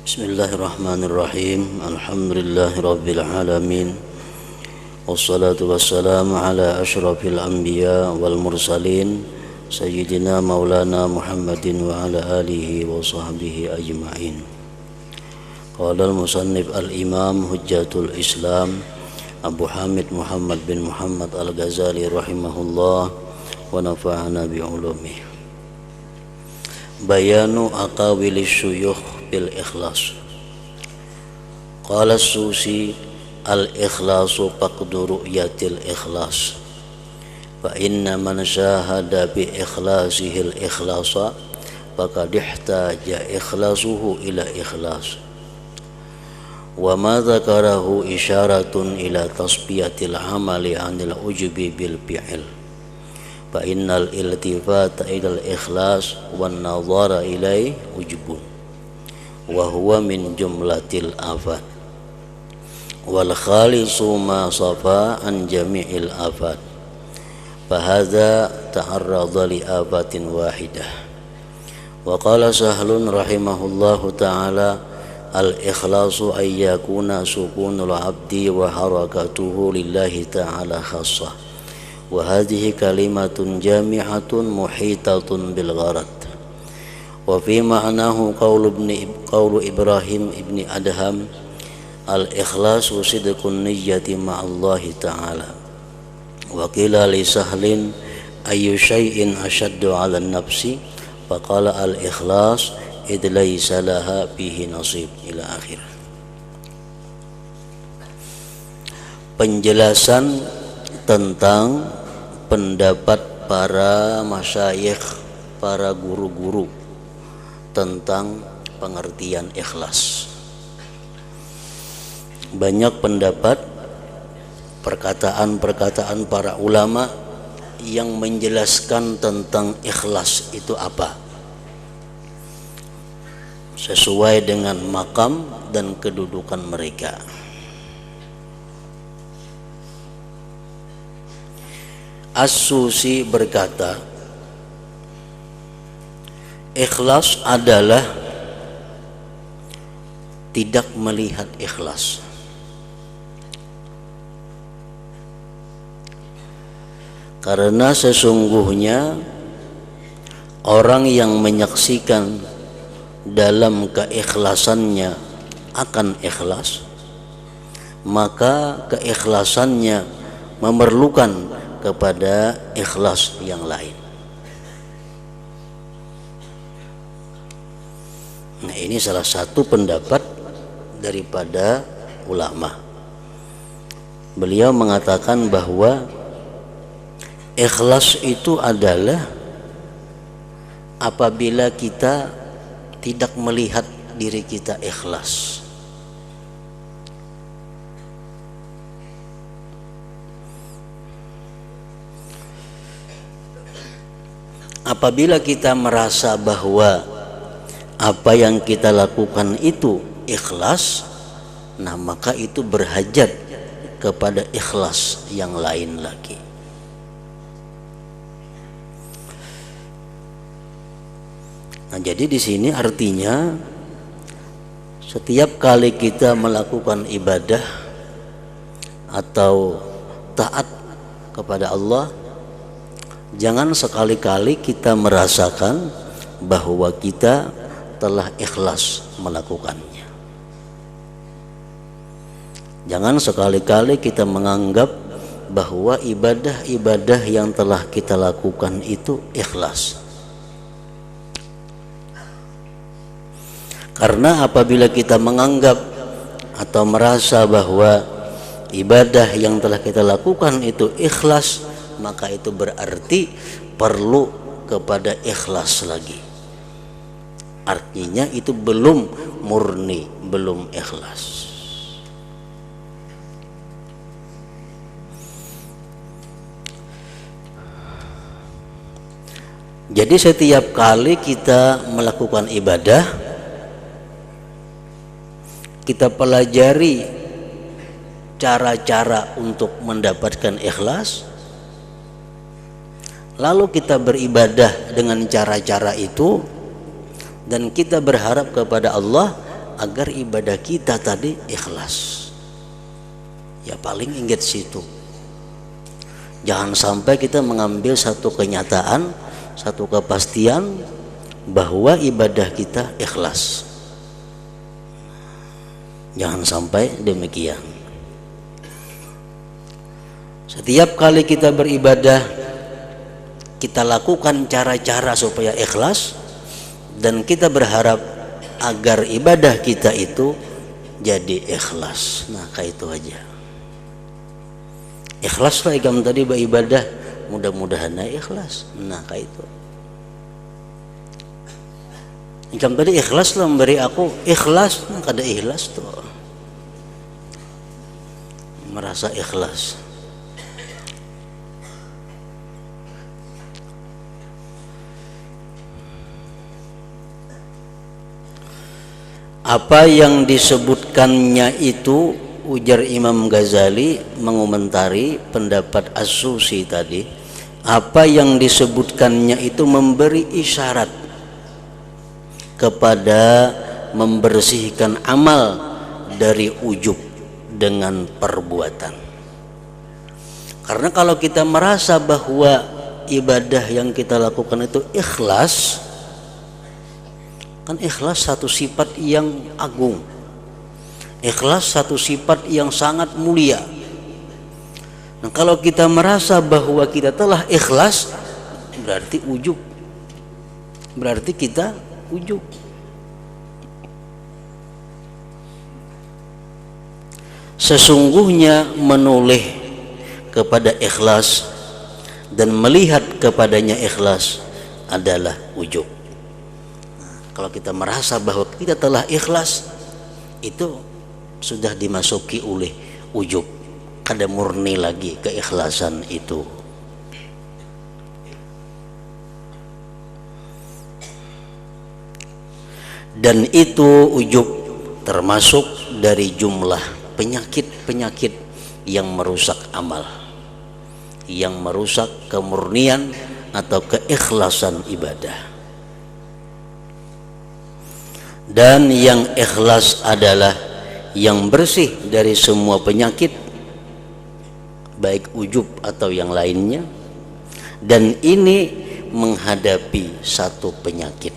Bismillahirrahmanirrahim. Alhamdulillahirabbil alamin. Wassalatu wassalamu ala asyrafil anbiya wal mursalin sayyidina maulana Muhammadin wa ala alihi wa sahbihi ajma'in. Qala al-musannif al-imam hujjatul Islam Abu Hamid Muhammad bin Muhammad al-Ghazali rahimahullah wa nafa'ana bi ulumih. Bayanu aqawilis syuyukh bil ikhlas. Qala as-Susi al-ikhlasu faqdu ru'yatil ikhlas. Fa inna man syahada bi ikhlasihi al-ikhlasa faqad ihtaja ikhlasuhu ila ikhlas. Wa ma dzakarahu isyaratun ila tasbiyatil amali 'anil ujubi bil fi'il. Fa innal iltifata ilal ikhlas wan nadhara ilai ujubun wa huwa min jumlatil afat wal khalisu ma safa an jami'il afat fa hadza ta'arrada li afatin wahidah. Wa qala Sahlun rahimahullahu ta'ala al ikhlasu ay yakuna sukunul abdi wa harakatuhu lillahi ta'ala khassah. Wa hadhihi kalimatun jami'atun muhitatun bil gharad. Wa fi ma'nahu qawlu Ibrahim ibni Adham al ikhlasu sidqun niyyati ma'allahi ta'ala. Wa qila li Sahlin ayyu syai'in ashaddu 'ala an-nafsi faqala al ikhlas id laysa laha fihi nasib ila akhir. Penjelasan tentang pendapat para masyayikh, para guru-guru tentang pengertian ikhlas. Banyak pendapat, perkataan-perkataan para ulama yang menjelaskan tentang ikhlas itu apa, sesuai dengan makam dan kedudukan mereka. As-Susi berkata, ikhlas adalah tidak melihat ikhlas. Karena sesungguhnya orang yang menyaksikan dalam keikhlasannya akan ikhlas, maka keikhlasannya memerlukan kepada ikhlas yang lain. Nah, ini salah satu pendapat daripada ulama. Beliau mengatakan bahwa ikhlas itu adalah apabila kita tidak melihat diri kita ikhlas. Apabila kita merasa bahwa apa yang kita lakukan itu ikhlas, nah maka itu berhajat kepada ikhlas yang lain lagi. Nah, jadi di sini artinya setiap kali kita melakukan ibadah atau taat kepada Allah, jangan sekali-kali kita merasakan bahwa kita telah ikhlas melakukannya. Jangan sekali-kali kita menganggap bahwa ibadah-ibadah yang telah kita lakukan itu ikhlas. Karena apabila kita menganggap atau merasa bahwa ibadah yang telah kita lakukan itu ikhlas, maka itu berarti perlu kepada ikhlas lagi. Artinya itu belum murni, belum ikhlas. Jadi setiap kali kita melakukan ibadah, kita pelajari cara-cara untuk mendapatkan ikhlas, lalu kita beribadah dengan cara-cara itu, dan kita berharap kepada Allah agar ibadah kita tadi ikhlas. Ya paling ingat situ. Jangan sampai kita mengambil satu kenyataan, satu kepastian bahwa ibadah kita ikhlas. Jangan sampai demikian. Setiap kali kita beribadah, kita lakukan cara-cara supaya ikhlas, dan kita berharap agar ibadah kita itu jadi ikhlas. Nah, kayak itu aja. Ikhlaslah ikam tadi beribadah, mudah-mudahan ikhlas. Nah, kayak itu. Ikam tadi ikhlas lah memberi aku, ikhlas, nah kada ikhlas tuh. Merasa ikhlas. Apa yang disebutkannya itu, ujar Imam Ghazali mengomentari pendapat As-Susi tadi, apa yang disebutkannya itu memberi isyarat kepada membersihkan amal dari ujub dengan perbuatan. Karena kalau kita merasa bahwa ibadah yang kita lakukan itu ikhlas, kan ikhlas satu sifat yang agung, ikhlas satu sifat yang sangat mulia. Nah, kalau kita merasa bahwa kita telah ikhlas, berarti ujub, berarti kita ujub. Sesungguhnya menoleh kepada ikhlas dan melihat kepadanya ikhlas adalah ujub. Kalau kita merasa bahwa kita telah ikhlas, itu sudah dimasuki oleh ujub, kada murni lagi keikhlasan itu. Dan itu ujub termasuk dari jumlah penyakit-penyakit yang merusak amal, yang merusak kemurnian atau keikhlasan ibadah. Dan yang ikhlas adalah yang bersih dari semua penyakit, baik ujub atau yang lainnya. Dan ini menghadapi satu penyakit.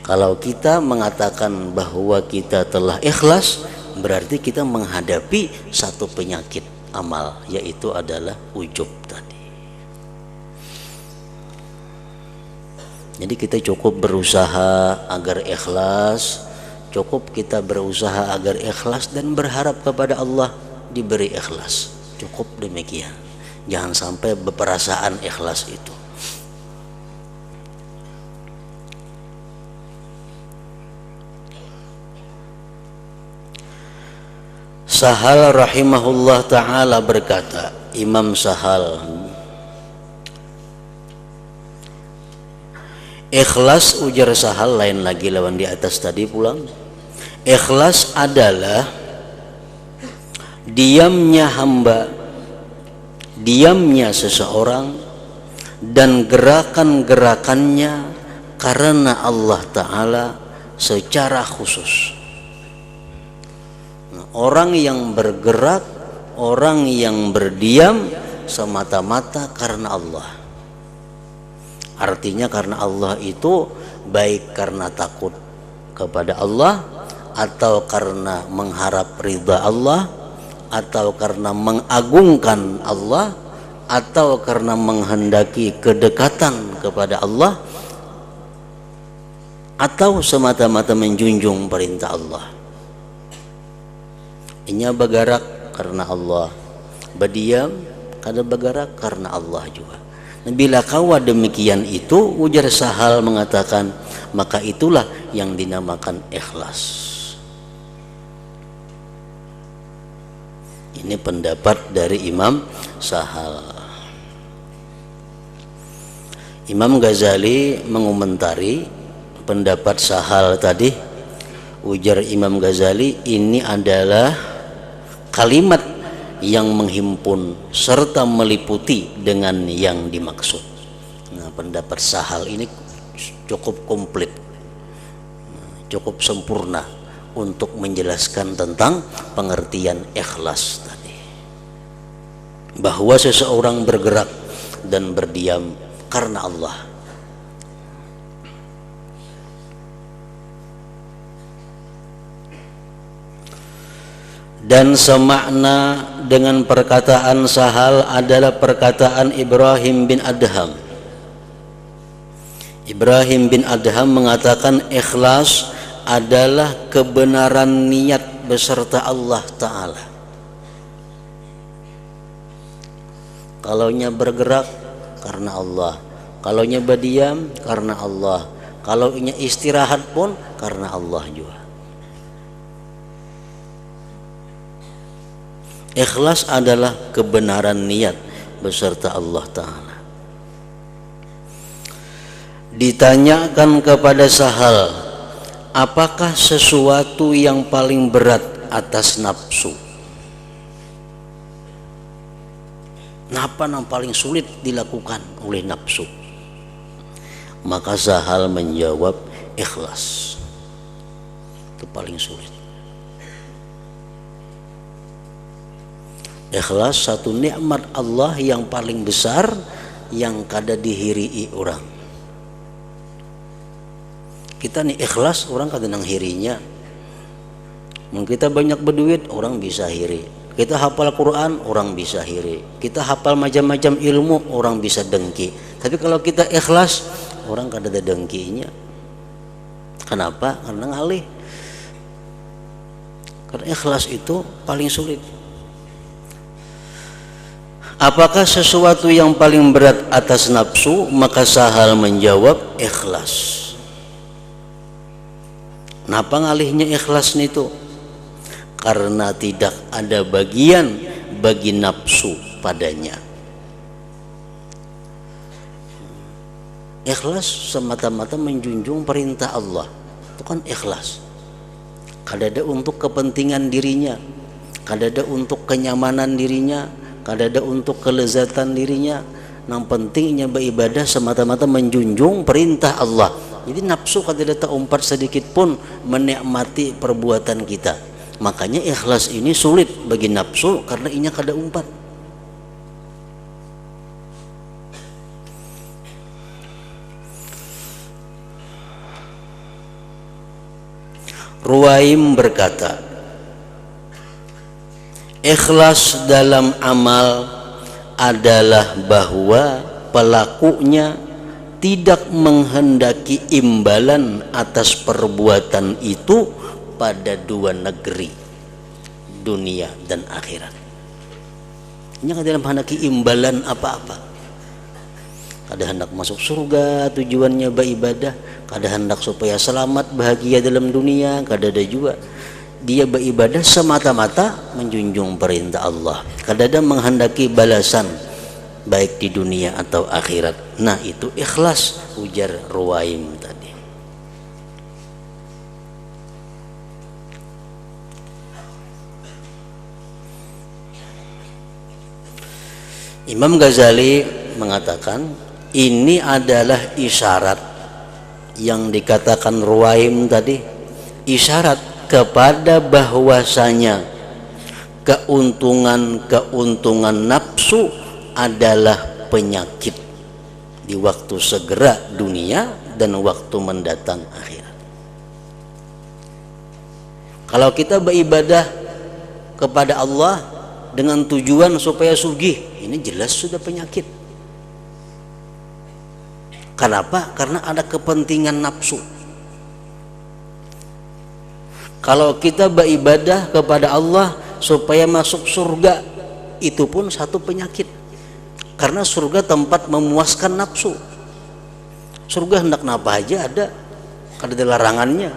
Kalau kita mengatakan bahwa kita telah ikhlas, berarti kita menghadapi satu penyakit amal, yaitu adalah ujub tadi. Jadi kita cukup berusaha agar ikhlas, cukup kita berusaha agar ikhlas dan berharap kepada Allah diberi ikhlas. Cukup demikian. Jangan sampai berperasaan ikhlas itu. Sahal rahimahullah ta'ala berkata, Imam Sahal, ikhlas, ujar Sahal lain lagi lawan di atas tadi pulang. Ikhlas adalah diamnya hamba, diamnya seseorang, dan gerakan-gerakannya karena Allah Ta'ala secara khusus. Nah, orang yang bergerak, orang yang berdiam semata-mata karena Allah. Artinya karena Allah itu baik karena takut kepada Allah, atau karena mengharap ridha Allah, atau karena mengagungkan Allah, atau karena menghendaki kedekatan kepada Allah, atau semata-mata menjunjung perintah Allah. Inya bergerak karena Allah, berdiam kada bergerak karena Allah juga. Bila kawa demikian itu, ujar Sahal mengatakan, maka itulah yang dinamakan ikhlas. Ini pendapat dari Imam Sahal. Imam Ghazali mengomentari pendapat Sahal tadi. Ujar Imam Ghazali, ini adalah kalimat yang menghimpun serta meliputi dengan yang dimaksud. Nah, pendapat Sahal ini cukup komplit, cukup sempurna untuk menjelaskan tentang pengertian ikhlas tadi, bahwa seseorang bergerak dan berdiam karena Allah. Dan semakna dengan perkataan Sahal adalah perkataan Ibrahim bin Adham. Ibrahim bin Adham mengatakan ikhlas adalah kebenaran niat beserta Allah Ta'ala. Kalaunya bergerak karena Allah, kalaunya berdiam karena Allah, kalaunya istirahat pun karena Allah juga. Ikhlas adalah kebenaran niat beserta Allah Ta'ala. Ditanyakan kepada Sahal, apakah sesuatu yang paling berat atas nafsu? Apa yang paling sulit dilakukan oleh nafsu? Maka Sahal menjawab, ikhlas. Itu paling sulit. Ikhlas satu nikmat Allah yang paling besar yang kada dihirii orang. Kita nih ikhlas, orang kada nang hirinya. Kita banyak berduit, orang bisa hiri. Kita hafal Quran, orang bisa hiri. Kita hafal macam-macam ilmu, orang bisa dengki. Tapi kalau kita ikhlas, orang kada ada dengkinya. Kenapa? Karena ngalih. Karena ikhlas itu paling sulit. Apakah sesuatu yang paling berat atas nafsu? Maka Sahal menjawab, ikhlas. Kenapa ngalihnya ikhlas itu? Karena tidak ada bagian bagi nafsu padanya. Ikhlas semata-mata menjunjung perintah Allah. Itu kan ikhlas. Kada ada untuk kepentingan dirinya, kada ada untuk kenyamanan dirinya, kada ada untuk kelezatan dirinya. Yang pentingnya beribadah semata-mata menjunjung perintah Allah. Jadi nafsu kada ada umpat sedikit pun menikmati perbuatan kita. Makanya ikhlas ini sulit bagi nafsu karena inya kada umpat. Ruwaim berkata, ikhlas dalam amal adalah bahwa pelakunya tidak menghendaki imbalan atas perbuatan itu pada dua negeri, dunia dan akhirat. Ini kada menghendaki imbalan apa-apa. Kada hendak masuk surga, tujuannya beribadah, kada hendak supaya selamat bahagia dalam dunia, kada ada juga. Dia beribadah semata-mata menjunjung perintah Allah, kada ada menghendaki balasan baik di dunia atau akhirat. Nah, itu ikhlas, ujar Ruwaim tadi. Imam Ghazali mengatakan ini adalah isyarat yang dikatakan Ruwaim tadi, isyarat kepada bahwasanya keuntungan nafsu adalah penyakit di waktu segera dunia dan waktu mendatang akhirat. Kalau kita beribadah kepada Allah dengan tujuan supaya sugih, ini jelas sudah penyakit. Kenapa? Karena ada kepentingan nafsu. Kalau kita beribadah kepada Allah supaya masuk surga, itu pun satu penyakit. Karena surga tempat memuaskan nafsu. Surga hendak apa aja ada, kada ada larangannya.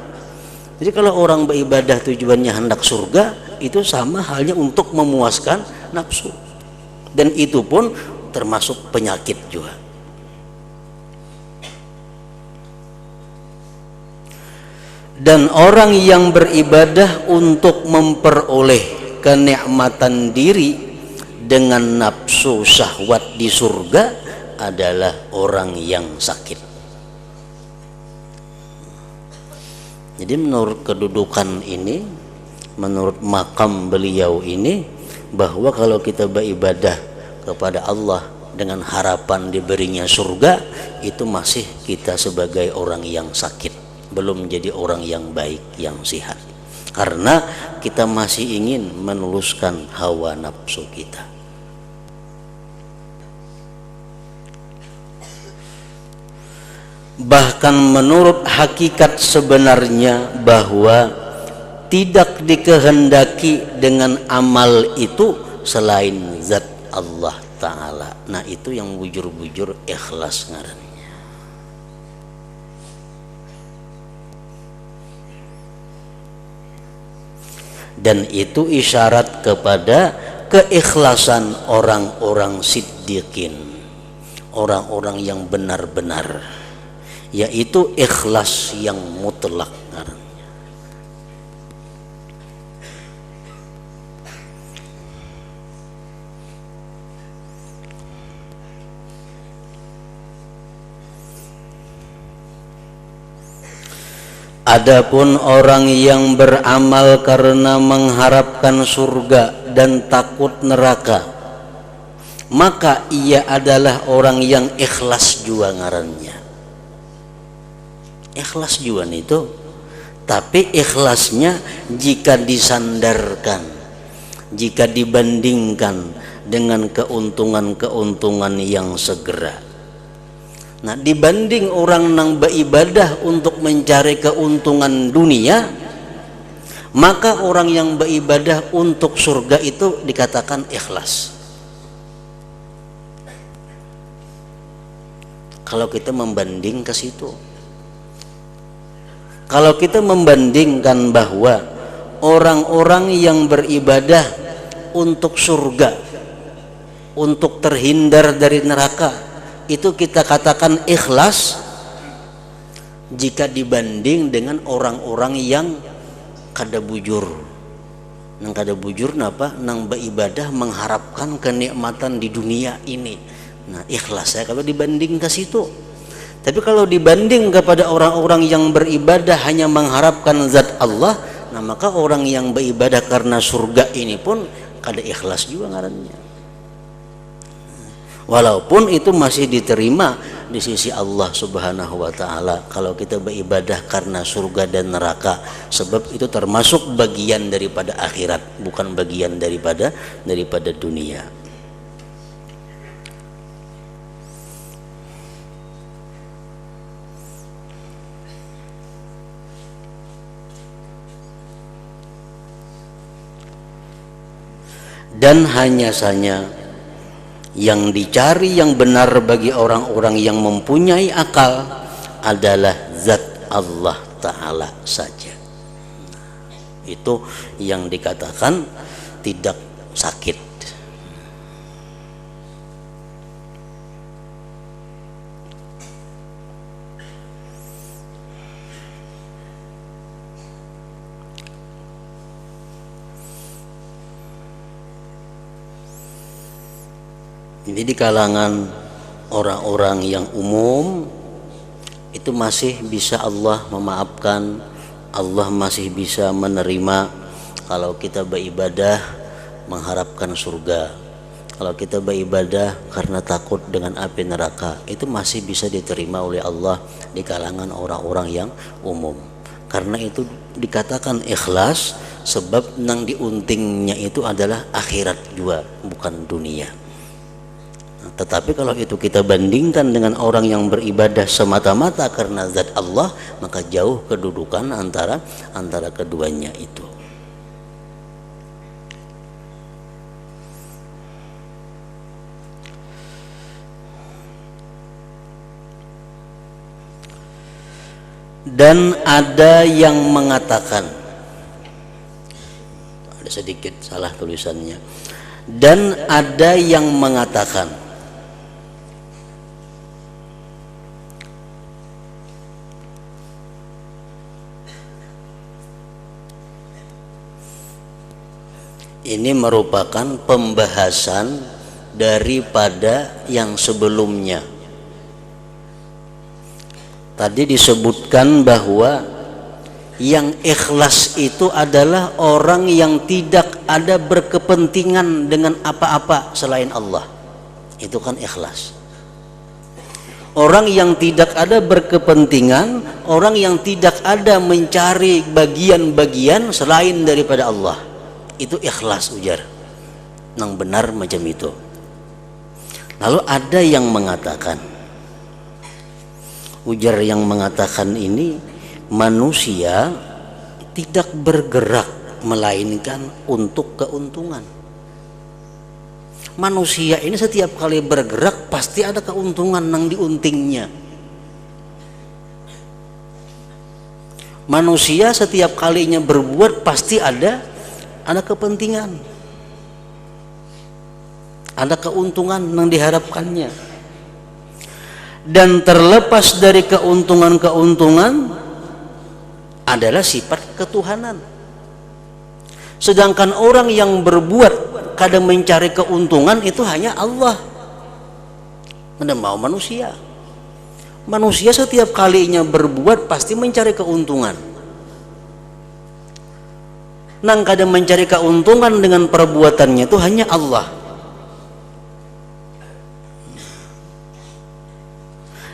Jadi kalau orang beribadah tujuannya hendak surga, itu sama halnya untuk memuaskan nafsu. Dan itu pun termasuk penyakit juga. Dan orang yang beribadah untuk memperoleh kenikmatan diri dengan nafsu syahwat di surga adalah orang yang sakit. Jadi menurut kedudukan ini, menurut makam beliau ini, bahwa kalau kita beribadah kepada Allah dengan harapan diberinya surga, itu masih kita sebagai orang yang sakit, belum jadi orang yang baik, yang sehat, karena kita masih ingin menuluskan hawa nafsu kita. Bahkan menurut hakikat sebenarnya bahwa tidak dikehendaki dengan amal itu selain zat Allah Ta'ala. Nah itu yang bujur-bujur ikhlas ngarannya. Dan itu isyarat kepada keikhlasan orang-orang siddiqin, orang-orang yang benar-benar, yaitu ikhlas yang mutlak. Adapun orang yang beramal karena mengharapkan surga dan takut neraka, maka ia adalah orang yang ikhlas jua ngarannya. Ikhlas jua itu, tapi ikhlasnya jika disandarkan, jika dibandingkan dengan keuntungan-keuntungan yang segera. Nah, dibanding orang nang beribadah untuk mencari keuntungan dunia, maka orang yang beribadah untuk surga itu dikatakan ikhlas. Kalau kita membanding ke situ, kalau kita membandingkan bahwa orang-orang yang beribadah untuk surga, untuk terhindar dari neraka, itu kita katakan ikhlas jika dibanding dengan orang-orang yang kada bujur. Nang kada bujur napa? Nang beribadah mengharapkan kenikmatan di dunia ini. Nah, ikhlas saya kalau dibanding ke situ. Tapi kalau dibanding kepada orang-orang yang beribadah hanya mengharapkan zat Allah, nah maka orang yang beribadah karena surga ini pun kada ikhlas juga ngarannya. Walaupun itu masih diterima di sisi Allah Subhanahu wa Ta'ala kalau kita beribadah karena surga dan neraka, sebab itu termasuk bagian daripada akhirat, bukan bagian daripada dunia. Dan hanya saja yang dicari yang benar bagi orang-orang yang mempunyai akal adalah zat Allah Ta'ala saja. Itu yang dikatakan tidak sakit. Jadi di kalangan orang-orang yang umum itu masih bisa Allah memaafkan, Allah masih bisa menerima kalau kita beribadah mengharapkan surga. Kalau kita beribadah karena takut dengan api neraka, itu masih bisa diterima oleh Allah di kalangan orang-orang yang umum. Karena itu dikatakan ikhlas, sebab nang diuntingnya itu adalah akhirat juga, bukan dunia. Tetapi kalau itu kita bandingkan dengan orang yang beribadah semata-mata karena zat Allah, maka jauh kedudukan antara keduanya itu. Dan ada yang mengatakan, ada sedikit salah tulisannya, dan ada yang mengatakan ini merupakan pembahasan daripada yang sebelumnya. Tadi disebutkan bahwa Yang ikhlas itu adalah orang yang tidak ada berkepentingan dengan apa-apa selain Allah. Itu kan ikhlas. Orang yang tidak ada berkepentingan, orang yang tidak ada mencari bagian-bagian selain daripada Allah. Itu ikhlas, ujar. Nang benar macam itu. Lalu ada yang mengatakan, ujar yang mengatakan ini, manusia tidak bergerak melainkan untuk keuntungan. Manusia ini setiap kali bergerak pasti ada keuntungan nang diuntingnya. Manusia setiap kalinya berbuat pasti ada kepentingan, ada keuntungan nang diharapkannya. Dan terlepas dari keuntungan-keuntungan adalah sifat ketuhanan. Sedangkan orang yang berbuat kadang mencari keuntungan itu hanya Allah. Mana mau manusia? Manusia setiap kalinya berbuat pasti mencari keuntungan. Nang kadang mencari keuntungan dengan perbuatannya itu hanya Allah.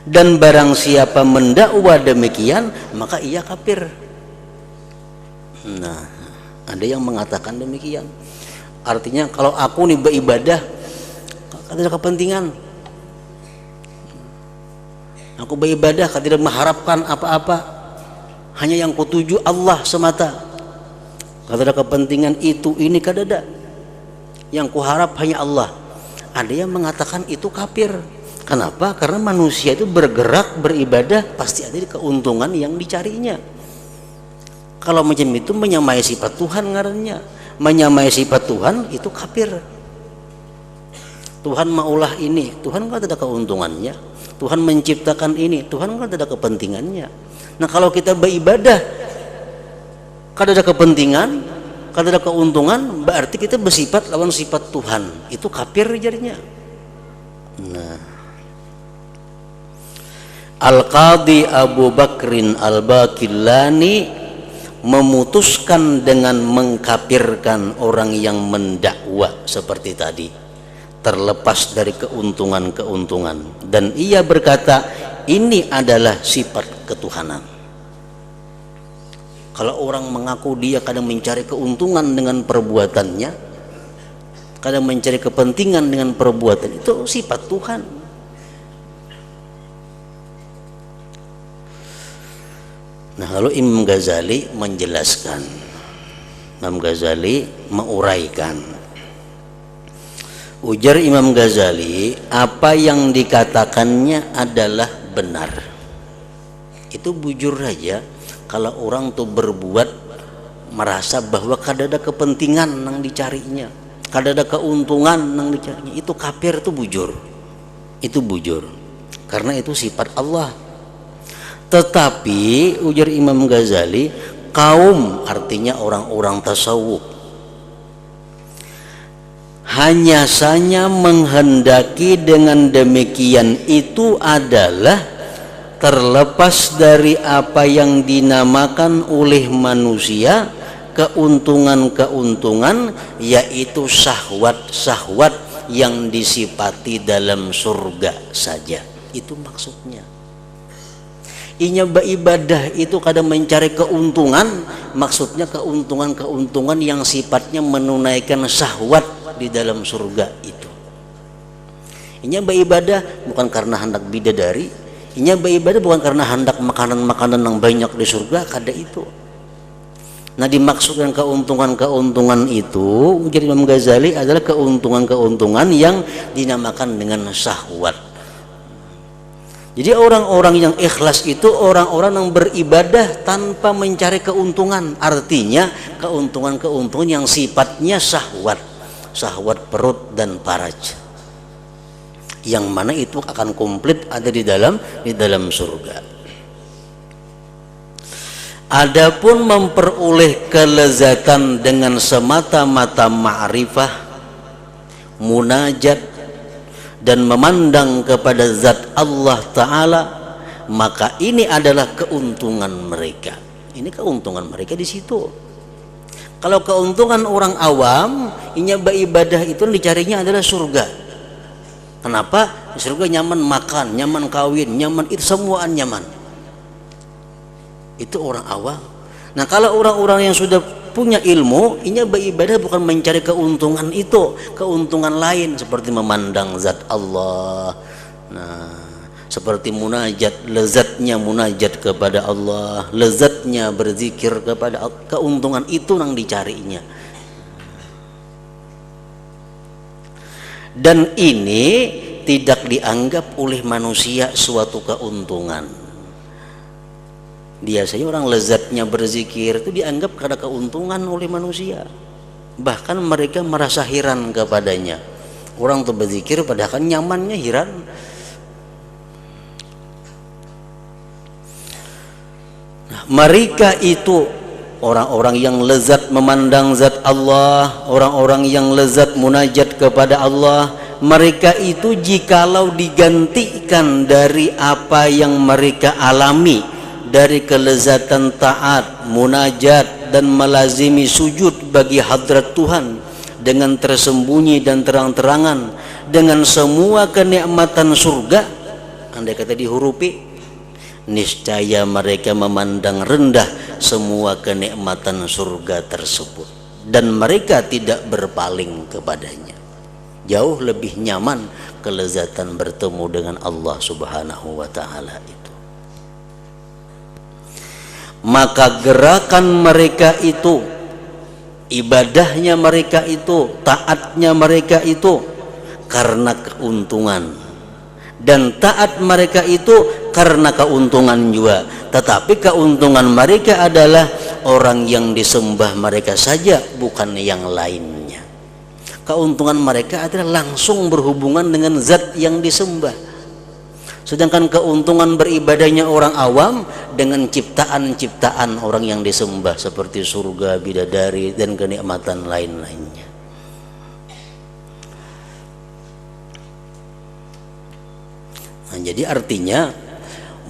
Dan barang siapa mendakwa demikian, maka ia kafir. Nah, ada yang mengatakan demikian. Artinya kalau aku nih beribadah tidak kepentingan, aku beribadah tidak mengharapkan apa-apa, hanya yang kutuju Allah semata, tidak ada kepentingan itu ini kadada, yang kuharap hanya Allah. Ada yang mengatakan itu kafir. Kenapa? Karena manusia itu bergerak beribadah pasti ada keuntungan yang dicarinya. Kalau macam itu menyamai sifat Tuhan ngarannya. Menyamai sifat Tuhan itu kafir. Tuhan maulah ini, Tuhan kan ada keuntungannya. Tuhan menciptakan ini, Tuhan kan ada kepentingannya. Nah kalau kita beribadah kan ada kepentingan, kan ada keuntungan, berarti kita bersifat lawan sifat Tuhan. Itu kafir jadinya. Nah, Al-Qadhi Abu Bakrin Al-Baqillani memutuskan dengan mengkafirkan orang yang mendakwa seperti tadi, terlepas dari keuntungan-keuntungan, dan ia berkata ini adalah sifat ketuhanan. Kalau orang mengaku dia kadang mencari keuntungan dengan perbuatannya, kadang mencari kepentingan dengan perbuatan, itu sifat Tuhan. Nah, lalu Imam Ghazali menjelaskan, Imam Ghazali menguraikan. Ujar Imam Ghazali, apa yang dikatakannya adalah benar. Itu bujur aja. Kalau orang tuh berbuat merasa bahwa kada ada kepentingan nang dicarinya, kada ada keuntungan nang dicarinya, itu kafir, itu bujur. Itu bujur. Karena itu sifat Allah. Tetapi ujar Imam Ghazali, kaum artinya orang-orang tasawuf hanya saja menghendaki dengan demikian itu adalah terlepas dari apa yang dinamakan oleh manusia keuntungan-keuntungan, yaitu syahwat-syahwat yang disifati dalam surga saja. Itu maksudnya. Inya beribadah itu kadang mencari keuntungan, maksudnya keuntungan-keuntungan yang sifatnya menunaikan syahwat di dalam surga itu. Inya beribadah bukan karena hendak bidadari, inya beribadah bukan karena hendak makanan-makanan yang banyak di surga, kada itu. Nah, dimaksudkan keuntungan-keuntungan itu ujar Imam Ghazali adalah keuntungan-keuntungan yang dinamakan dengan syahwat. Jadi orang-orang yang ikhlas itu orang-orang yang beribadah tanpa mencari keuntungan. Artinya keuntungan-keuntungan yang sifatnya syahwat, syahwat perut dan faraj, yang mana itu akan komplit ada di dalam surga. Adapun memperoleh kelezatan dengan semata-mata ma'rifah, munajat, dan memandang kepada zat Allah Ta'ala, maka ini adalah keuntungan mereka. Ini keuntungan mereka di situ. Kalau keuntungan orang awam, ibadah itu dicarinya adalah surga. Kenapa? Surga nyaman makan, nyaman kawin, nyaman itu semuaan nyaman. Itu orang awam. Nah, kalau orang-orang yang sudah punya ilmu, ibadah bukan mencari keuntungan itu, keuntungan lain seperti memandang zat Allah. Nah, seperti munajat, lezatnya munajat kepada Allah, lezatnya berzikir kepada Allah, keuntungan itu yang dicarinya. Dan ini tidak dianggap oleh manusia suatu keuntungan. Biasanya orang lezatnya berzikir itu dianggap ada keuntungan oleh manusia. Bahkan mereka merasa heran kepadanya. Orang tuh berzikir padahal kan nyamannya, heran. Nah, mereka itu orang-orang yang lezat memandang zat Allah, orang-orang yang lezat munajat kepada Allah. Mereka itu jikalau digantikan dari apa yang mereka alami, dari kelezatan taat, munajat dan melazimi sujud bagi hadrat Tuhan dengan tersembunyi dan terang-terangan, dengan semua kenikmatan surga, andai kata dihurupi, niscaya mereka memandang rendah semua kenikmatan surga tersebut dan mereka tidak berpaling kepadanya. Jauh lebih nyaman kelezatan bertemu dengan Allah Subhanahu wa ta'ala itu. Maka gerakan mereka itu, ibadahnya mereka itu, taatnya mereka itu karena keuntungan, dan taat mereka itu karena keuntungan juga. Tetapi keuntungan mereka adalah orang yang disembah mereka saja, bukan yang lainnya. Keuntungan mereka adalah langsung berhubungan dengan zat yang disembah. Sedangkan keuntungan beribadahnya orang awam dengan ciptaan-ciptaan orang yang disembah seperti surga, bidadari, dan kenikmatan lain-lainnya. Nah, jadi artinya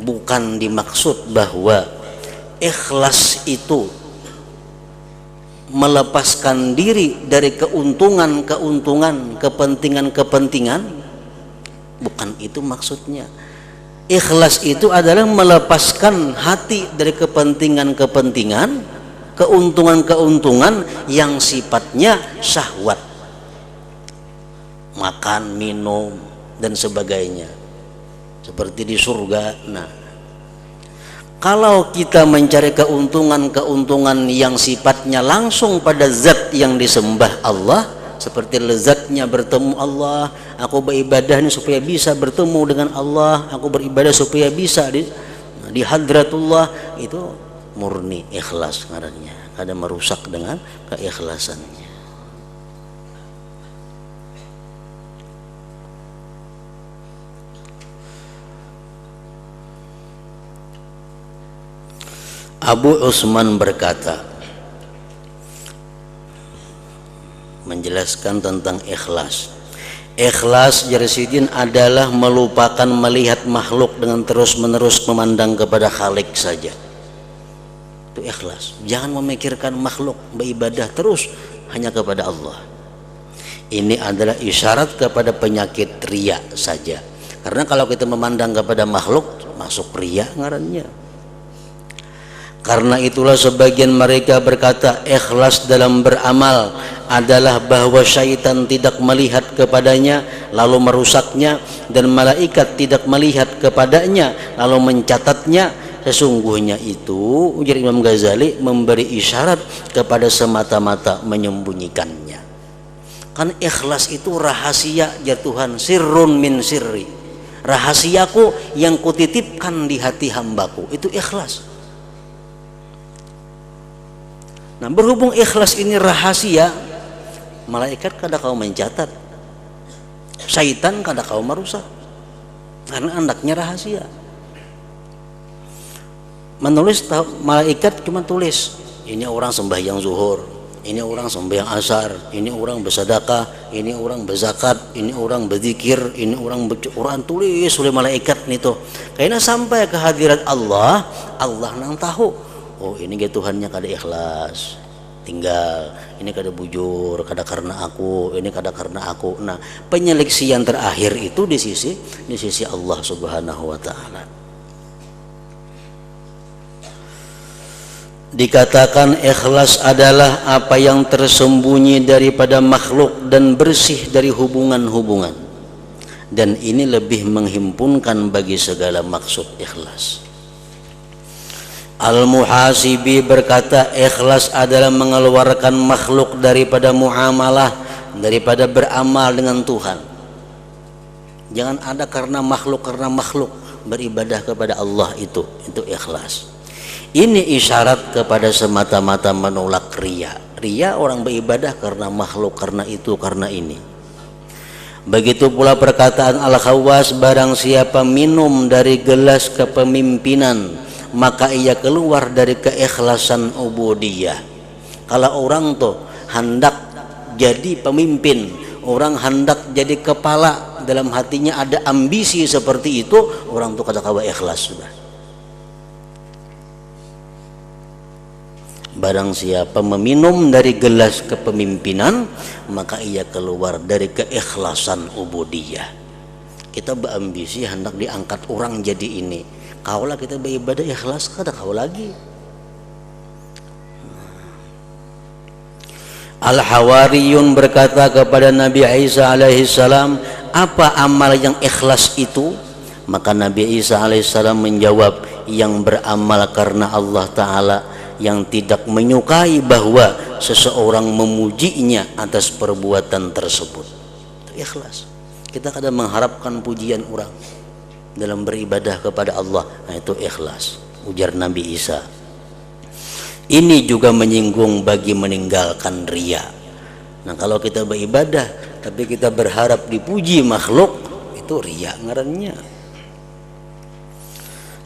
bukan dimaksud bahwa ikhlas itu melepaskan diri dari keuntungan-keuntungan, kepentingan-kepentingan. Bukan itu maksudnya. Ikhlas itu adalah melepaskan hati dari kepentingan-kepentingan, keuntungan-keuntungan yang sifatnya syahwat, makan, minum, dan sebagainya, seperti di surga. Nah, kalau kita mencari keuntungan-keuntungan yang sifatnya langsung pada zat yang disembah Allah, seperti lezatnya bertemu Allah, aku beribadah ini supaya bisa bertemu dengan Allah, aku beribadah supaya bisa di hadratullah, itu murni ikhlas ngarannya, kada merusak dengan keikhlasannya. Abu Utsman berkata, menjelaskan tentang ikhlas. Ikhlas Jarsidin adalah melupakan melihat makhluk dengan terus-menerus memandang kepada Khalik saja. Itu ikhlas. Jangan memikirkan makhluk, beribadah terus hanya kepada Allah. Ini adalah isyarat kepada penyakit riya saja. Karena kalau kita memandang kepada makhluk, masuk riya ngarannya. Karena itulah sebagian mereka berkata ikhlas dalam beramal adalah bahwa syaitan tidak melihat kepadanya lalu merusaknya, dan malaikat tidak melihat kepadanya lalu mencatatnya. Sesungguhnya itu, ujar Imam Ghazali, memberi isyarat kepada semata-mata menyembunyikannya. Kan ikhlas itu rahasia ya Tuhan, sirrun min sirri, rahasiaku yang kutitipkan di hati hambaku, itu ikhlas. Nah, berhubung ikhlas ini rahasia, malaikat kada kau mencatat, syaitan kada kau merusak, karena anaknya rahasia. Menulis, malaikat cuma tulis, ini orang sembahyang zuhur, ini orang sembahyang asar, ini orang bersedekah, ini orang berzakat, ini orang berzikir, ini orang Quran, tulis oleh malaikat nih tuh. Karena sampai ke hadirat Allah, Allah nang tahu. oh ini ge Tuhannya kada ikhlas, tinggal ini kada bujur, kada karena aku, ini kada karena aku. Nah, penyeleksian terakhir itu di sisi Allah Subhanahu wa taala. Dikatakan ikhlas adalah apa yang tersembunyi daripada makhluk dan bersih dari hubungan-hubungan, dan ini lebih menghimpunkan bagi segala maksud ikhlas. Al-Muhasibi berkata ikhlas adalah mengeluarkan makhluk daripada muamalah, daripada beramal dengan Tuhan. Jangan ada karena makhluk beribadah kepada Allah, itu ikhlas. Ini isyarat kepada semata-mata menolak riya. Riya orang beribadah karena makhluk, karena itu, karena ini. Begitu pula perkataan Al-Khawwas, barang siapa minum dari gelas kepemimpinan, maka ia keluar dari keikhlasan ubudiyah. Kalau orang tuh hendak jadi pemimpin, orang hendak jadi kepala, dalam hatinya ada ambisi seperti itu, orang tuh kada kawa ikhlas sudah. Barang siapa meminum dari gelas kepemimpinan, maka ia keluar dari keikhlasan ubudiyah. Kita berambisi hendak diangkat orang jadi ini, kaulah kita beribadah ikhlas, kada kau lagi. Al-Hawariyun berkata kepada Nabi Isa alaihissalam, apa amal yang ikhlas itu? Maka Nabi Isa alaihissalam menjawab, yang beramal karena Allah Ta'ala, yang tidak menyukai bahwa seseorang memujinya atas perbuatan tersebut. Itu ikhlas. Kita kadang mengharapkan pujian orang dalam beribadah kepada Allah. Nah, itu ikhlas, ujar Nabi Isa. Ini juga menyinggung bagi meninggalkan riya. Nah, kalau kita beribadah tapi kita berharap dipuji makhluk, itu riya ngarannya.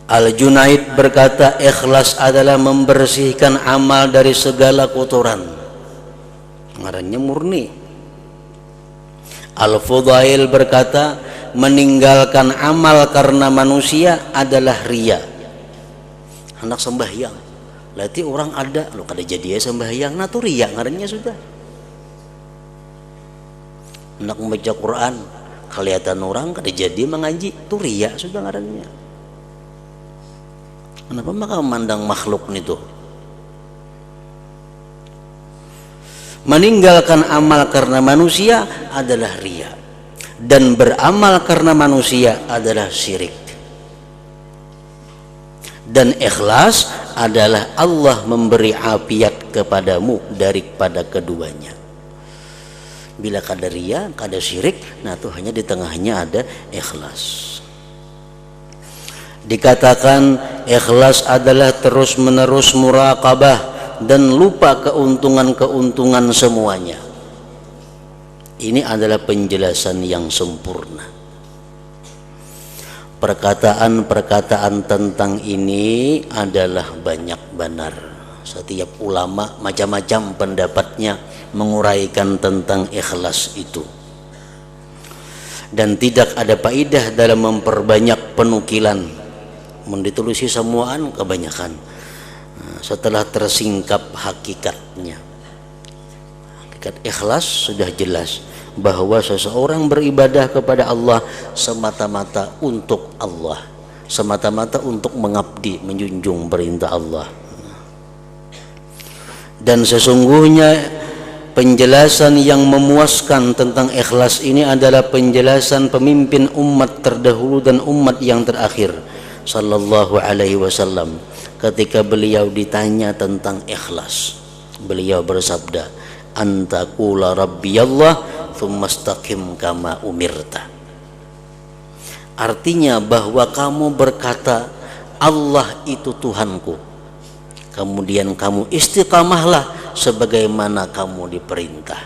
Al-Junaid berkata ikhlas adalah membersihkan amal dari segala kotoran, ngarannya murni. Al-Fudail berkata meninggalkan amal karena manusia adalah riya. Hendak sembahyang, lati orang ada lo kada jadi ya sembahyang, nah tuh riya ngarannya sudah. Hendak membaca Quran, kelihatan orang kada jadi mengaji, tuh riya sudah ngarannya. Kenapa maka memandang makhluk itu? Meninggalkan amal karena manusia adalah riya, dan beramal karena manusia adalah syirik. Dan ikhlas adalah Allah memberi afiat kepadamu daripada keduanya. Bila kada riya, kada syirik, nah itu hanya di tengahnya ada ikhlas. Dikatakan ikhlas adalah terus-menerus muraqabah dan lupa keuntungan-keuntungan semuanya. Ini adalah penjelasan yang sempurna. Perkataan-perkataan tentang ini adalah banyak benar. Setiap ulama macam-macam pendapatnya menguraikan tentang ikhlas itu. Dan tidak ada faedah dalam memperbanyak penukilan, menditelusi semuaan kebanyakan setelah tersingkap hakikatnya. Hakikat ikhlas sudah jelas bahwa seseorang beribadah kepada Allah semata-mata untuk Allah, semata-mata untuk mengabdi, menjunjung perintah Allah. Dan sesungguhnya penjelasan yang memuaskan tentang ikhlas ini adalah penjelasan pemimpin umat terdahulu dan umat yang terakhir, sallallahu alaihi wasallam. Ketika beliau ditanya tentang ikhlas, beliau bersabda, antaqula rabbiyallah tsumma istaqim kama umirta. Artinya bahwa kamu berkata Allah itu Tuhanku, kemudian kamu istiqamahlah sebagaimana kamu diperintah.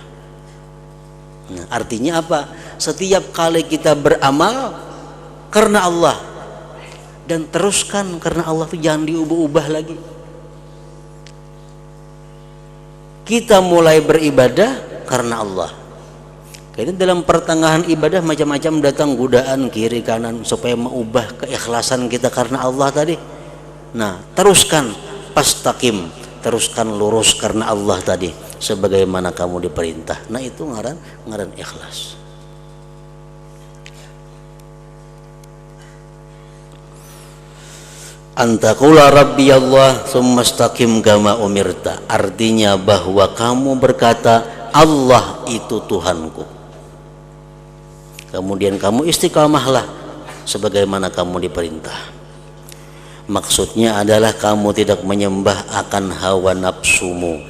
Nah, artinya apa? Setiap kali kita beramal karena Allah, dan teruskan karena Allah itu, jangan diubah-ubah lagi. Kita mulai beribadah karena Allah. Jadi dalam pertengahan ibadah macam-macam datang godaan kiri kanan supaya mengubah keikhlasan kita karena Allah tadi. Nah, teruskan pastaqim, teruskan lurus karena Allah tadi sebagaimana kamu diperintah. Nah itu ngaran ikhlas. Antakula Rabbi Allah tsumma istaqim kama umirta, artinya bahwa kamu berkata Allah itu Tuhanku, kemudian kamu istiqamahlah sebagaimana kamu diperintah. Maksudnya adalah kamu tidak menyembah akan hawa nafsumu,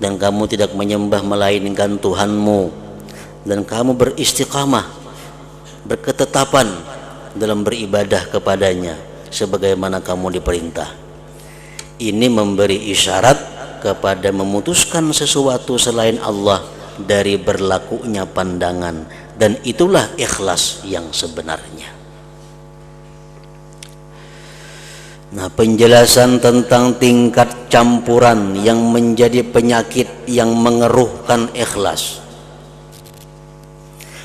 dan kamu tidak menyembah melainkan Tuhanmu, dan kamu beristiqamah, berketetapan dalam beribadah kepadanya sebagaimana kamu diperintah. Ini memberi isyarat kepada memutuskan sesuatu selain Allah dari berlakunya pandangan, dan itulah ikhlas yang sebenarnya. Nah, penjelasan tentang tingkat campuran yang menjadi penyakit yang mengeruhkan ikhlas.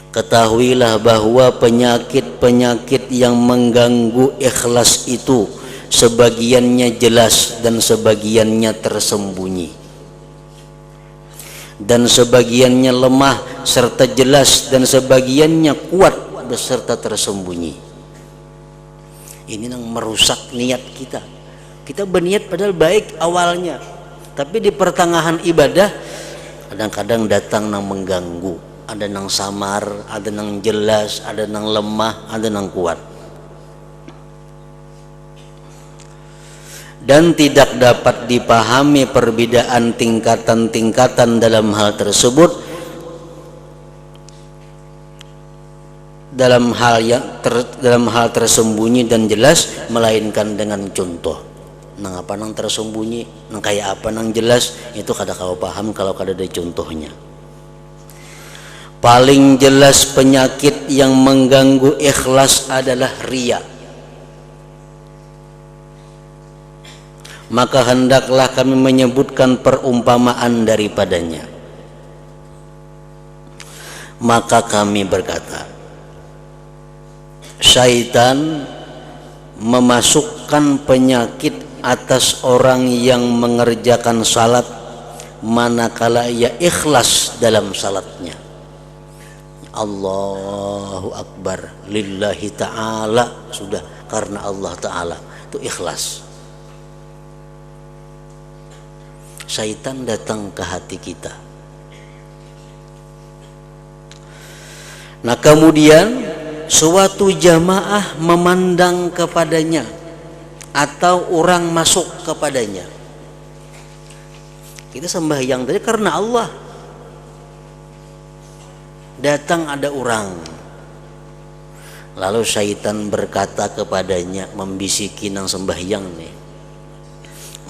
Ketahuilah bahwa penyakit-penyakit yang mengganggu ikhlas itu sebagiannya jelas dan sebagiannya tersembunyi, dan sebagiannya lemah serta jelas, dan sebagiannya kuat beserta tersembunyi. Ini yang merusak niat kita. Kita berniat padahal baik awalnya, tapi di pertengahan ibadah kadang-kadang datang yang mengganggu. Ada yang samar, ada yang jelas, ada yang lemah, ada yang kuat. Dan tidak dapat dipahami perbedaan tingkatan-tingkatan dalam hal tersebut, dalam hal tersembunyi dan jelas, melainkan dengan contoh. Nang apa nang tersembunyi, nang kayak apa nang jelas, itu kada kau paham kalau kada ada contohnya. Paling jelas penyakit yang mengganggu ikhlas adalah riya. Maka hendaklah kami menyebutkan perumpamaan daripadanya. Maka kami berkata, syaitan memasukkan penyakit atas orang yang mengerjakan salat manakala ia ikhlas dalam salatnya. Allahu Akbar lillahi ta'ala, sudah karena Allah Ta'ala, itu ikhlas. Syaitan datang ke hati kita. Nah kemudian suatu jamaah memandang kepadanya atau orang masuk kepadanya. Kita sembahyang tadi karena Allah. Datang ada orang, lalu syaitan berkata kepadanya, membisiki nang sembahyang nih,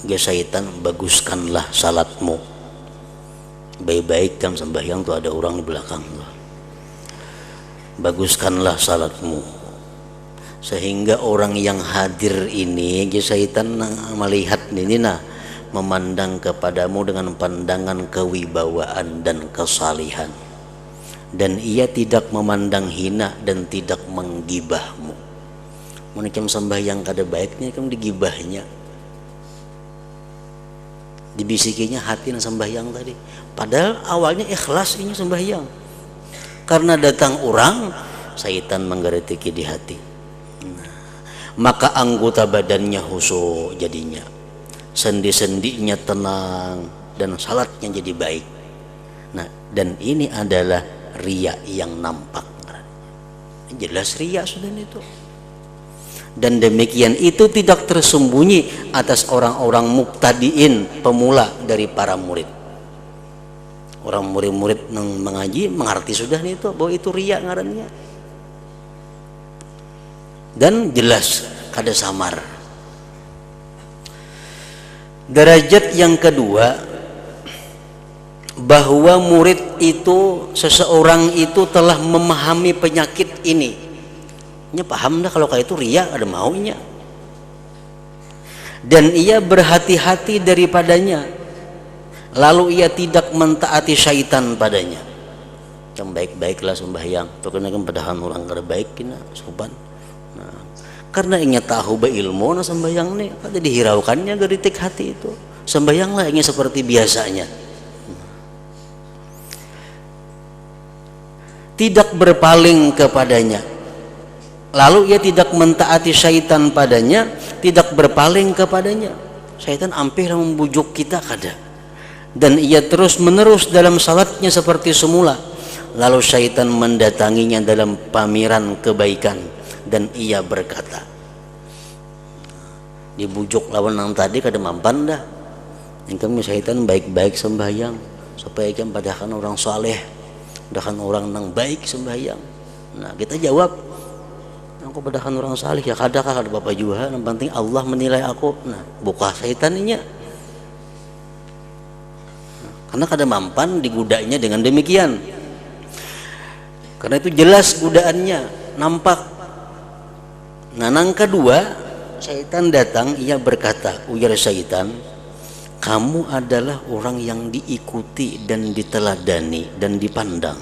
ya syaitan, baguskanlah salatmu, baik-baik kan sembahyang tuh ada orang di belakang tuh. Baguskanlah salatmu, sehingga orang yang hadir ini, ya syaitan melihat ini memandang kepadamu dengan pandangan kewibawaan dan kesalihan. Dan ia tidak memandang hina dan tidak menggibahmu. Macam sembahyang kada baiknya kamu digibahnya, dibisikinya hati nang sembahyang tadi. Padahal awalnya ikhlas ini sembahyang. Karena datang orang, syaitan menggeretiki di hati. Maka anggota badannya khusyuk jadinya, sendi-sendinya tenang, dan salatnya jadi baik. Nah, dan ini adalah riya yang nampak. Jelas riya sudah itu. Dan demikian itu tidak tersembunyi atas orang-orang mubtadiin, pemula dari para murid. Orang murid-murid yang mengaji mengerti sudah itu bahwa itu riya ngarannya. Dan jelas kada samar. Derajat yang kedua, bahwa murid itu, seseorang itu telah memahami penyakit ini. Nya paham dah kalau kayak itu riya ada maunya. Dan ia berhati-hati daripadanya. Lalu ia tidak mentaati syaitan padanya. Yang baik-baiklah sembahyang. Itu kena kan padahal orang kada baik kena sopan. Nah, karena ingin tahu beilmu na sembahyang nih kada dihiraukannya geritik hati itu sembahyanglah ingin seperti biasanya, tidak berpaling kepadanya, lalu ia tidak mentaati syaitan padanya, tidak berpaling kepadanya. Syaitan hampir membujuk kita kada, dan ia terus menerus dalam salatnya seperti semula, lalu syaitan mendatanginya dalam pameran kebaikan dan ia berkata, dibujuk lawan yang tadi kada mampan dah, ingkang syaitan baik-baik sembahyang supaya ikam padahkan orang saleh, padahkan orang nang baik sembahyang. Nah kita jawab, aku padahkan orang saleh ya kada bapak juga, yang penting Allah menilai aku. Nah buka syaitannya, karena kada mampan digudanya dengan demikian, karena itu jelas gudaannya nampak. Nah nang kedua syaitan datang, ia berkata, ujar syaitan, kamu adalah orang yang diikuti dan diteladani dan dipandang,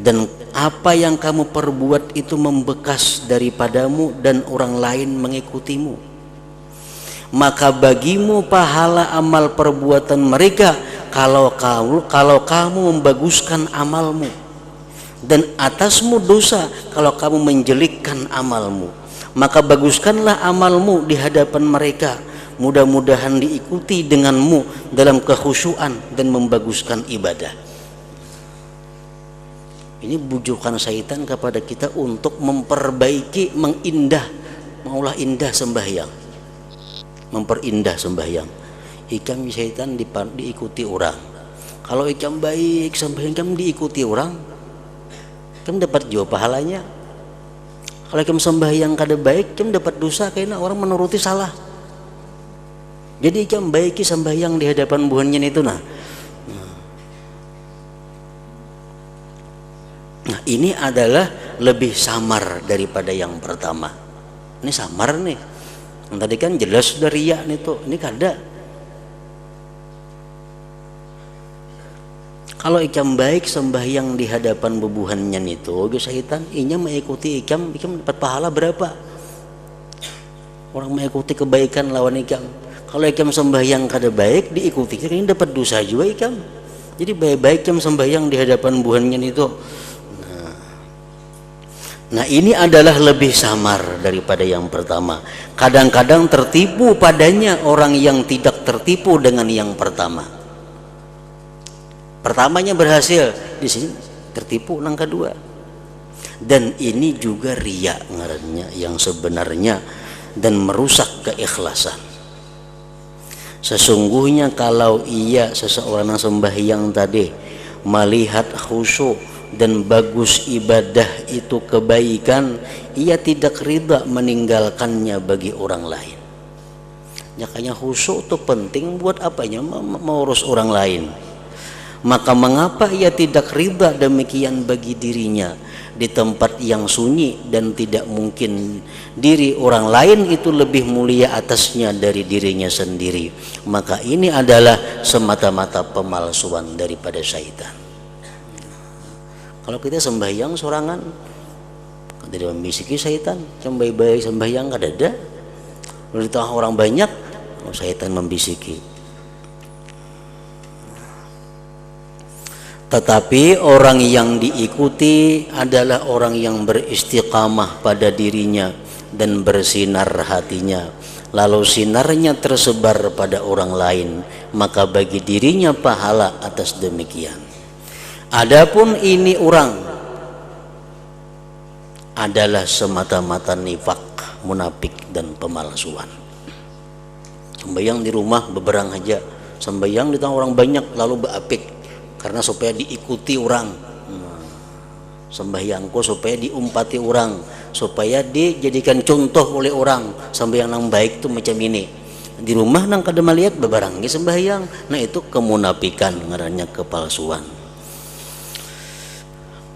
dan apa yang kamu perbuat itu membekas daripadamu dan orang lain mengikutimu, maka bagimu pahala amal perbuatan mereka kalau kamu membaguskan amalmu, dan atasmu dosa kalau kamu menjelekkan amalmu. Maka baguskanlah amalmu di hadapan mereka, mudah-mudahan diikuti denganmu dalam kekhusyuan dan membaguskan ibadah. Ini bujukan syaitan kepada kita untuk memperbaiki, maulah indah sembahyang, memperindah sembahyang. Ikam syaitan diikuti orang. Kalau ikam baik sembahyang, ikam diikuti orang, ikam dapat juga pahalanya. Kalau ikam sembahyang kada baik, ikam dapat dosa karena orang menuruti salah. Jadi ikam baiki sembahyang di hadapan buhannya itu nah. Nah ini adalah lebih samar daripada yang pertama. Ini samar nih. Yang tadi kan jelas sudah riya nih tuh. Ini kada. Kalau ikam baik sembahyang di hadapan bebuhannya itu, syaitan inya mengikuti ikam dapat pahala berapa? Orang mengikuti kebaikan lawan ikam. Kalau ikam sembahyang kada baik diikuti, ini dapat dosa juga ikam. Jadi baik-baik ikam sembahyang di hadapan buhannya itu. Nah ini adalah lebih samar daripada yang pertama. Kadang-kadang tertipu padanya orang yang tidak tertipu dengan yang pertama. Pertamanya berhasil, di sini tertipu nang kedua. Dan ini juga riya ngarannya yang sebenarnya dan merusak keikhlasan. Sesungguhnya kalau ia seseorang yang sembahyang tadi melihat khusyuk dan bagus ibadah itu kebaikan, ia tidak ridha meninggalkannya bagi orang lain. Makanya khusyuk itu penting buat apanya? Mengurus orang lain. Maka mengapa ia tidak ridha demikian bagi dirinya di tempat yang sunyi dan tidak mungkin diri orang lain itu lebih mulia atasnya dari dirinya sendiri? Maka ini adalah semata-mata pemalsuan daripada syaitan. Kalau kita sembahyang sorangan, tidak membisiki syaitan, baik-baik sembahyang kada ada. Kalau di tengah orang banyak, syaitan membisiki. Tetapi orang yang diikuti adalah orang yang beristiqamah pada dirinya dan bersinar hatinya, lalu sinarnya tersebar pada orang lain, maka bagi dirinya pahala atas demikian. Adapun ini orang adalah semata-mata nifak, munafik dan pemalsuan. Sembahyang di rumah beberang aja, sembahyang di tengah orang banyak lalu beapik karena supaya diikuti orang. Sembahyangku supaya diumpati orang, supaya dijadikan contoh oleh orang. Sembahyang yang baik itu macam ini. Di rumah nang kada melihat bebarangi sembahyang. Nah itu kemunafikan, ngarannya kepalsuan.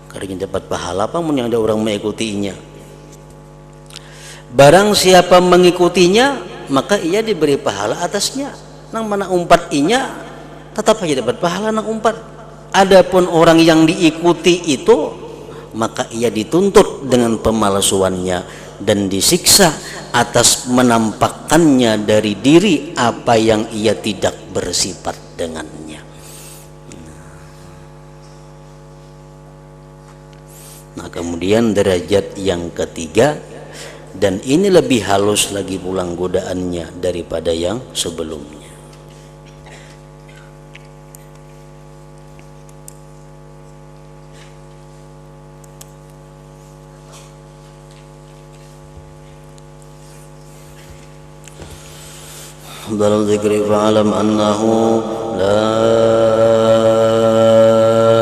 Karena dapat pahala apa mun yang ada orang mengikutinya. Barang siapa mengikutinya, maka ia diberi pahala atasnya. Nang mana umpat inya, tetap aja dapat pahala nang umpat. Adapun orang yang diikuti itu, maka ia dituntut dengan pemalsuannya dan disiksa atas menampakkannya dari diri apa yang ia tidak bersifat dengannya. Nah, kemudian derajat yang ketiga, dan ini lebih halus lagi pulang godaannya daripada yang sebelumnya. Dalam zikri fa'alam annahu la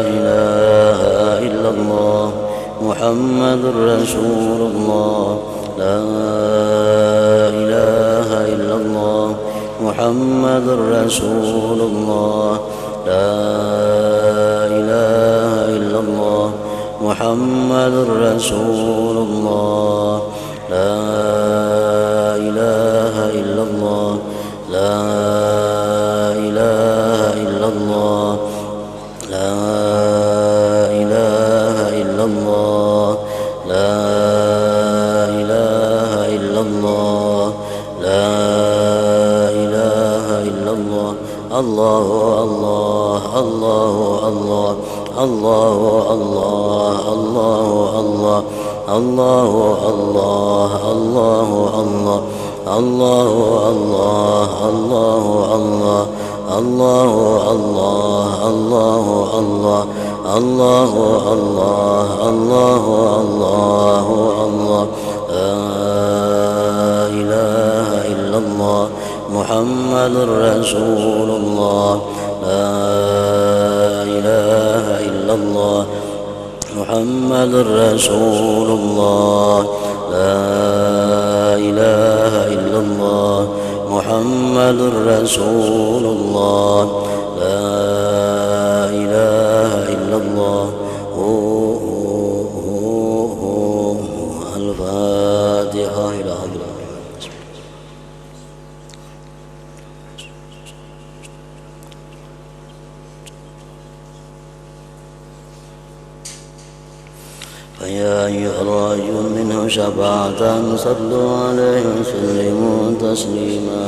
ilaha illallah Muhammadur Rasulullah, la ilaha illallah Muhammadur Rasulullah, la ilaha illallah Muhammadur Rasulullah, la ilaha illallah, la ilaha illallah, la ilaha illallah, la ilaha illallah, la ilaha illallah. Allahu Allah, Allahu Allah, Allahu Allah, Allahu Allah, Allahu Allah, Allahu Allah, Allahu Allah, Allahu Allah, Allahu Allah, Allahu Allah, Allahu Allah, Allahu Allah, la ilaha illallah Muhammadur Rasulullah, la ilaha illallah Muhammadur Rasulullah, la ilaha illallah Muhammadur Rasulullah, la ilaha illallah. Al-Fatihah. Ila hadrat فيا أيها الراجون منه شفاعة صلوا عليه وسلموا تسليما.